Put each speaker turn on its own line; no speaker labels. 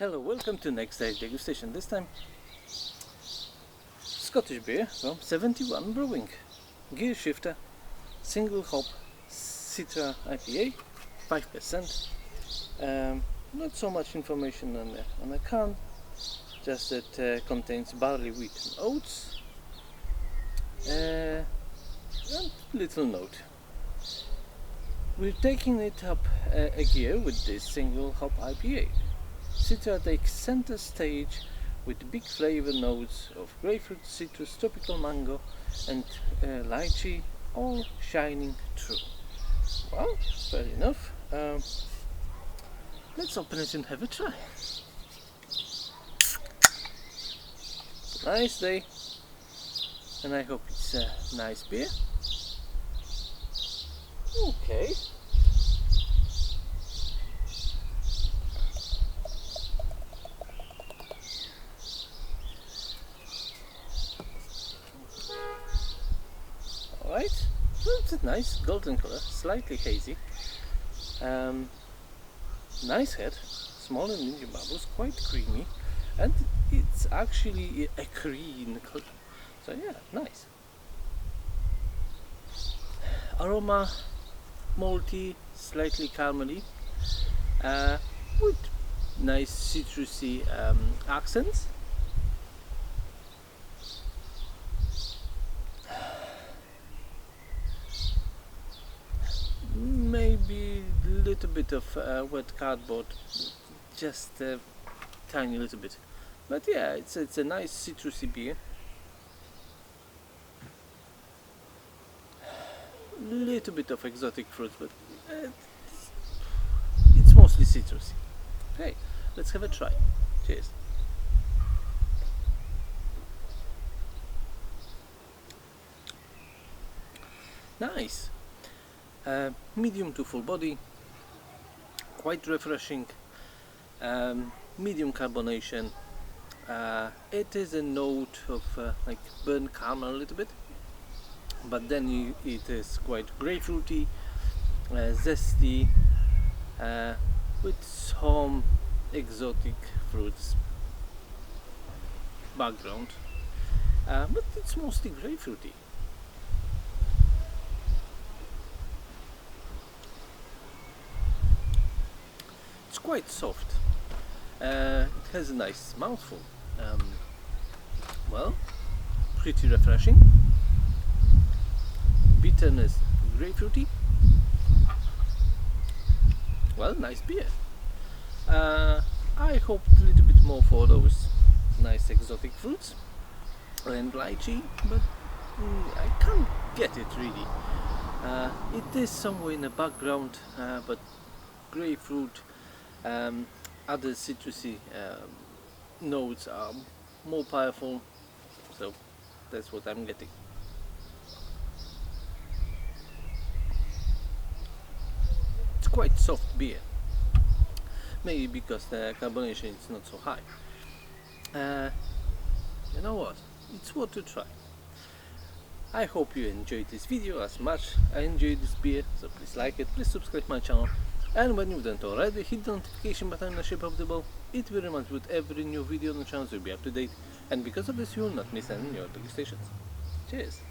Hello, welcome to next day's degustation. This time Scottish beer from 71 Brewing. Gear shifter, single hop Citra IPA, 5%. Not so much information on the can, just that contains barley, wheat and oats. And little note. We're taking it up a gear with this single hop IPA. Citra takes center stage with big flavor notes of grapefruit, citrus, tropical mango and lychee, all shining through. Well, fair enough. Let's open it and have a try. Nice day, and I hope it's a nice beer. Okay. Alright, well, it's a nice golden color, slightly hazy. Nice head, small and medium bubbles, quite creamy, and it's actually a green color. So yeah, nice. Aroma, malty, slightly caramely, with nice citrusy accents. Maybe a little bit of wet cardboard, just a tiny little bit, but yeah, it's a nice citrusy beer. Little bit of exotic fruit, but it's mostly citrusy. Okay, let's have a try. Cheers. Nice. Medium to full body, quite refreshing, medium carbonation. It is a note of like burnt caramel a little bit, but then it is quite grapefruity, zesty, with some exotic fruits background, but it's mostly grapefruity. It's quite soft. It has a nice mouthful. Well, pretty refreshing. Bitterness, grapefruity. Well, nice beer. I hoped a little bit more for those nice exotic fruits and lychee, but I can't get it really. It is somewhere in the background, but grapefruit, other citrusy notes are more powerful, so that's what I'm getting. It's quite soft beer, maybe because the carbonation is not so high. You know what, it's worth to try. I hope you enjoyed this video as much I enjoyed this beer, so please like it, please subscribe my channel, and when you've done it already, hit the notification button in the shape of the bell. It will remind you with every new video on the channel, so you'll be up to date, and because of this you will not miss any new degustations. Cheers!